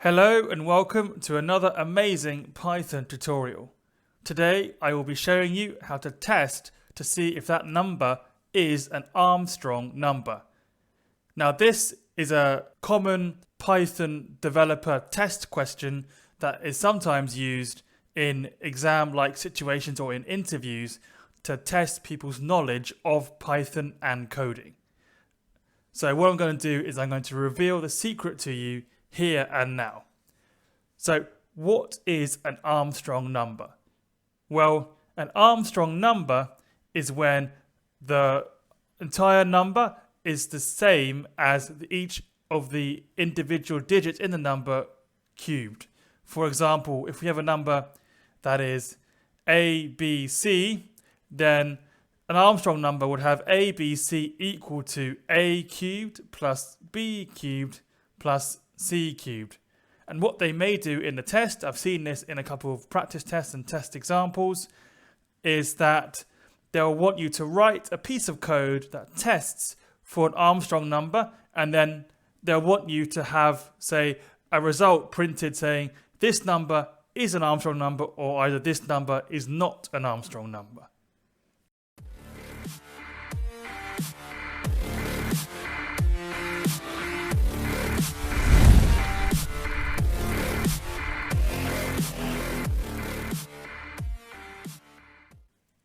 Hello and welcome to another amazing Python tutorial. Today I will be showing you how to test to see if that number is an Armstrong number. Now this is a common Python developer test question that is sometimes used in exam-like situations or in interviews to test people's knowledge of Python and coding. So what I'm going to do is I'm going to reveal the secret to you here and now. So what is an Armstrong number? Well, an Armstrong number is when the entire number is the same as each of the individual digits in the number cubed. For example, if we have a number that is A, B, C, then an Armstrong number would have A, B, C equal to A cubed plus B cubed plus C cubed. And what they may do in the test, I've seen this in a couple of practice tests and test examples, is that they'll want you to write a piece of code that tests for an Armstrong number, and then they'll want you to have, say, a result printed saying this number is an Armstrong number or either this number is not an Armstrong number.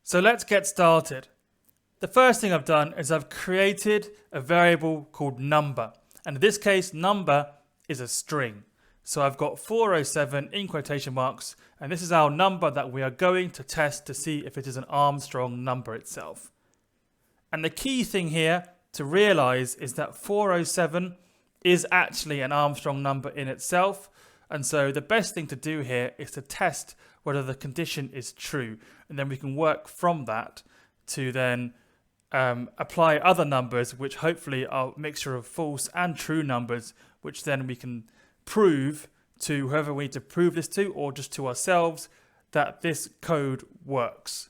So let's get started. The first thing I've done is I've created a variable called number. And in this case, number is a string. So I've got 407 in quotation marks, and this is our number that we are going to test to see if it is an Armstrong number itself. And the key thing here to realize is that 407 is actually an Armstrong number in itself. And so the best thing to do here is to test whether the condition is true. And then we can work from that to then apply other numbers, which hopefully are a mixture of false and true numbers, which then we can prove to whoever we need to prove this to, or just to ourselves, that this code works.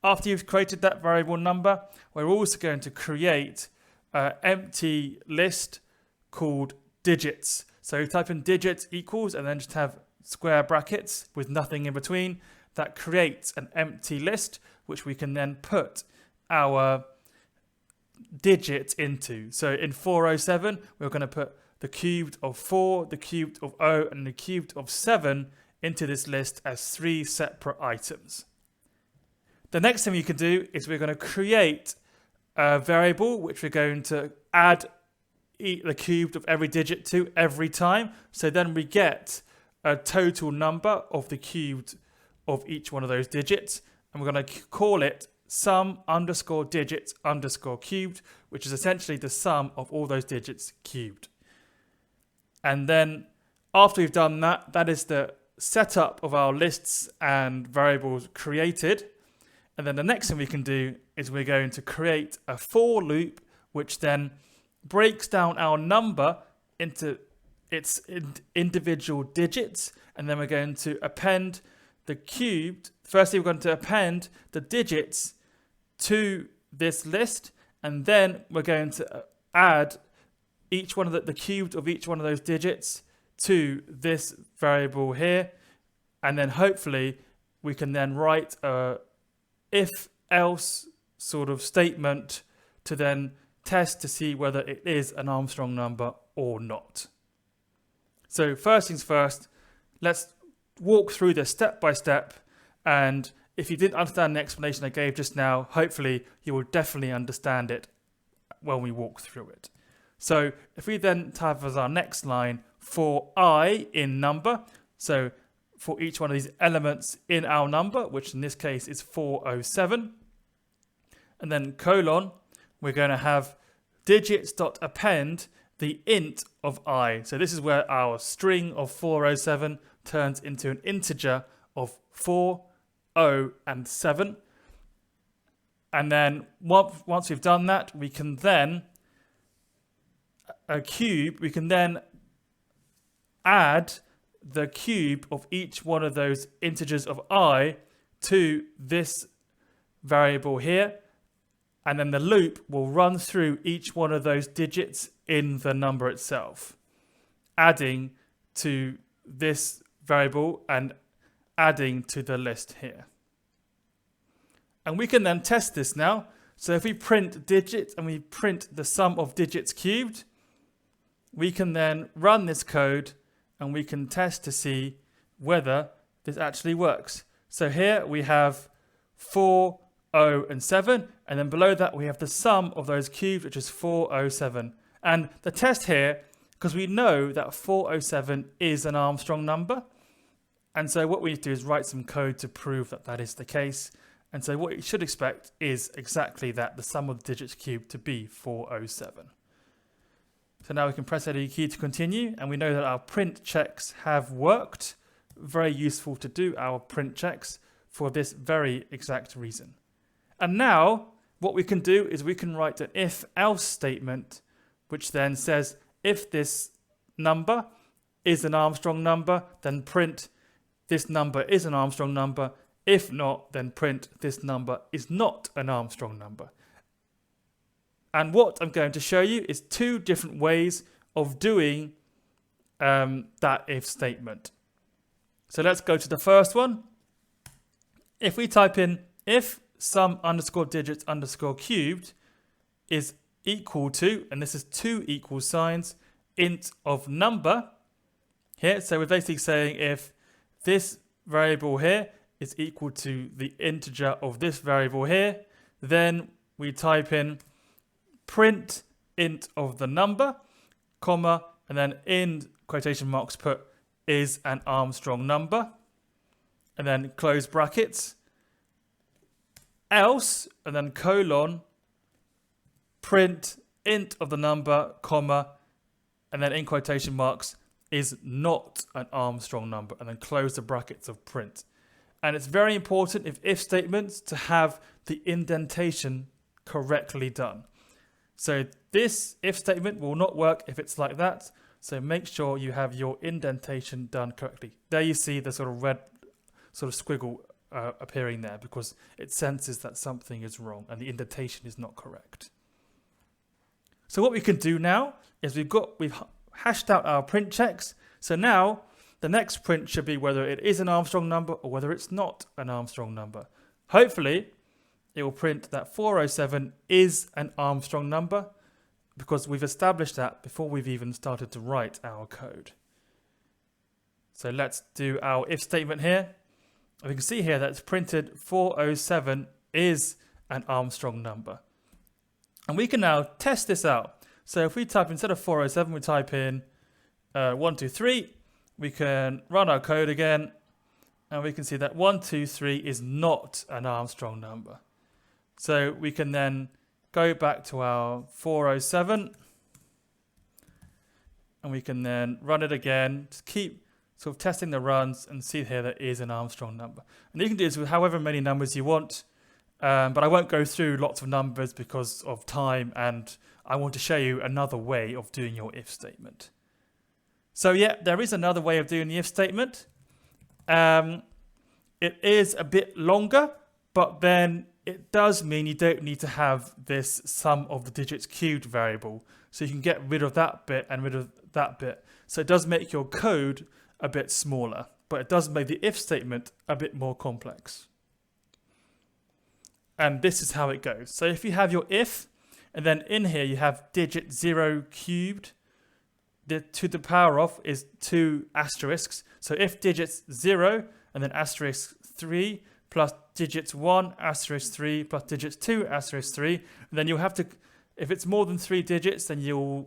After you've created that variable number, we're also going to create an empty list called digits. So you type in digits equals and then just have square brackets with nothing in between. That creates an empty list which we can then put our digits into. So in 407 we're going to put the cubed of 4, the cubed of 0 and the cubed of 7 into this list as 3 separate items. The next thing you can do is we're going to create a variable which we're going to add the cubed of every digit to every time. So then we get a total number of the cubed of each one of those digits, and we're going to call it sum underscore digits underscore cubed, which is essentially the sum of all those digits cubed. And then after we've done that, that is the setup of our lists and variables created. And then the next thing we can do is we're going to create a for loop, which then breaks down our number into its individual digits, and then we're going to append the cubed. Firstly, we're going to append the digits to this list, and then we're going to add each one of the cubed of each one of those digits to this variable here, and then hopefully we can then write a if-else sort of statement to then test to see whether it is an Armstrong number or not. So first things first, let's walk through this step by step, and if you didn't understand the explanation I gave just now, hopefully you will definitely understand it when we walk through it. So if we then have as our next line for I in number, so for each one of these elements in our number, which in this case is 407, and then colon, we're going to have digits.append the int of I. So this is where our string of 407 turns into an integer of 4, 0, and 7. And then once we've done that, we can then we can then add the cube of each one of those integers of I to this variable here. And then the loop will run through each one of those digits in the number itself, adding to this variable and adding to the list here. And we can then test this now. So if we print digits and we print the sum of digits cubed, we can then run this code and we can test to see whether this actually works. So here we have 4, 0, and 7, and then below that we have the sum of those cubed, which is 407. And the test here, because we know that 407 is an Armstrong number, and so what we need to do is write some code to prove that that is the case. And so what you should expect is exactly that, the sum of the digits cubed to be 407. So now we can press any key to continue, and we know that our print checks have worked. Very useful to do our print checks for this very exact reason. And now what we can do is we can write an if-else statement, which then says if this number is an Armstrong number, then print this number is an Armstrong number. If not, then print this number is not an Armstrong number. And what I'm going to show you is two different ways of doing that if statement. So let's go to the first one. If we type in if sum underscore digits underscore cubed is equal to, and this is two equal signs, int of number here. So we're basically saying if this variable here is equal to the integer of this variable here, then we type in print int of the number, comma, and then in quotation marks put is an Armstrong number, and then close brackets, else, and then colon, print int of the number, comma, and then in quotation marks is not an Armstrong number, and then close the brackets of print. And it's very important if statements to have the indentation correctly done. So this if statement will not work if it's like that. So make sure you have your indentation done correctly. There you see the sort of red sort of squiggle appearing there because it senses that something is wrong and the indentation is not correct. So what we can do now is we've hashed out our print checks. So now the next print should be whether it is an Armstrong number or whether it's not an Armstrong number. Hopefully it will print that 407 is an Armstrong number because we've established that before we've even started to write our code. So let's do our if statement here. We can see here that it's printed 407 is an Armstrong number. And we can now test this out. So if we type, instead of 407, we type in 123, we can run our code again, and we can see that 123 is not an Armstrong number. So we can then go back to our 407, and we can then run it again, just keep sort of testing the runs and see here that is an Armstrong number. And you can do this with however many numbers you want, but I won't go through lots of numbers because of time, and I want to show you another way of doing your if statement. So yeah, there is another way of doing the if statement. It is a bit longer, but then it does mean you don't need to have this sum of the digits cubed variable. So you can get rid of that bit and rid of that bit. So it does make your code a bit smaller, but it does make the if statement a bit more complex. And this is how it goes. So if you have your if, and then in here you have digit 0 cubed, the to the power of is 2 asterisks. So if digits 0 and then asterisk 3 plus digits 1 asterisk 3 plus digits 2 asterisk 3, and then you'll have to, if it's more than 3 digits, then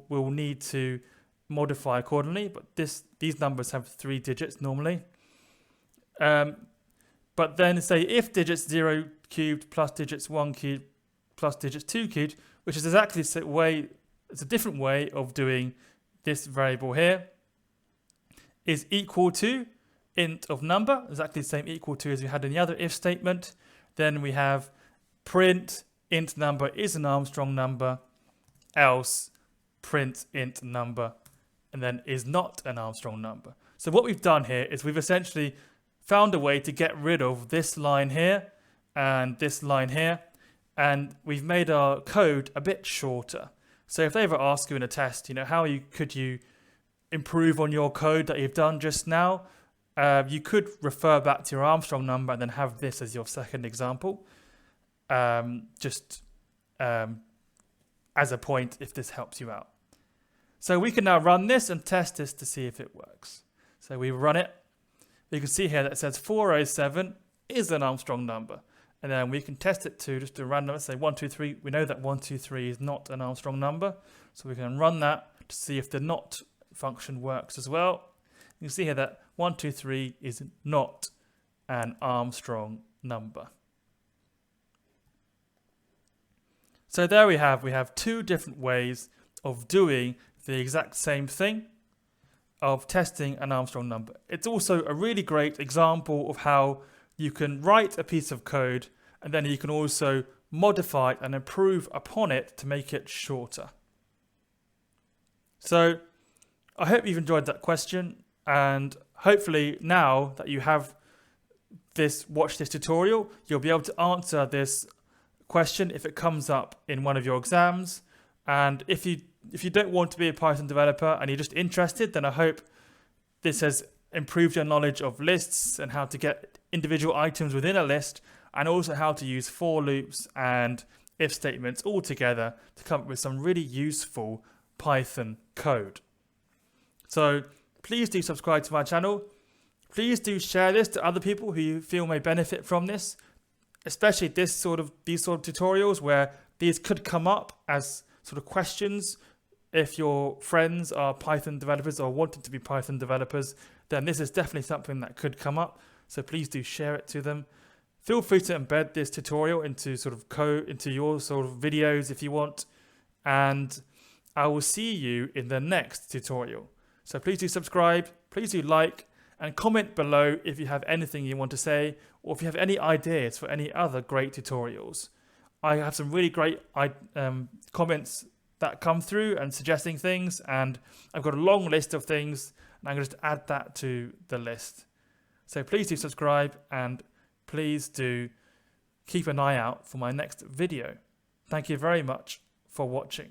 will need to modify accordingly. But these numbers have 3 digits normally. But then say if digits 0 cubed plus digits 1 cubed plus digits 2 cubed, which is exactly the way, it's a different way of doing this variable here, is equal to int of number, exactly the same equal to as we had in the other if statement. Then we have print int number is an Armstrong number, else print int number, and then is not an Armstrong number. So what we've done here is we've essentially found a way to get rid of this line here and this line here, and we've made our code a bit shorter. So if they ever ask you in a test, how could you improve on your code that you've done just now, you could refer back to your Armstrong number and then have this as your second example, just as a point if this helps you out. So we can now run this and test this to see if it works. So we run it. You can see here that it says 407 is an Armstrong number. And then we can test it to just a random, let's say 123. We know that 123 is not an Armstrong number. So we can run that to see if the not function works as well. You can see here that 123 is not an Armstrong number. So there we have two different ways of doing the exact same thing, of testing an Armstrong number. It's also a really great example of how you can write a piece of code and then you can also modify it and improve upon it to make it shorter. So I hope you've enjoyed that question, and hopefully now that you have watched this tutorial, you'll be able to answer this question if it comes up in one of your exams. And if you don't want to be a Python developer and you're just interested, then I hope this has improved your knowledge of lists and how to get individual items within a list, and also how to use for loops and if statements all together to come up with some really useful Python code. So please do subscribe to my channel. Please do share this to other people who you feel may benefit from this, especially these sort of tutorials where these could come up as sort of questions. If your friends are Python developers or wanting to be Python developers, then this is definitely something that could come up. So please do share it to them. Feel free to embed this tutorial into into your sort of videos if you want. And I will see you in the next tutorial. So please do subscribe, please do like, and comment below if you have anything you want to say, or if you have any ideas for any other great tutorials. I have some really great comments that come through and suggesting things, and I've got a long list of things, and I'm going to just add that to the list. So please do subscribe, and please do keep an eye out for my next video. Thank you very much for watching.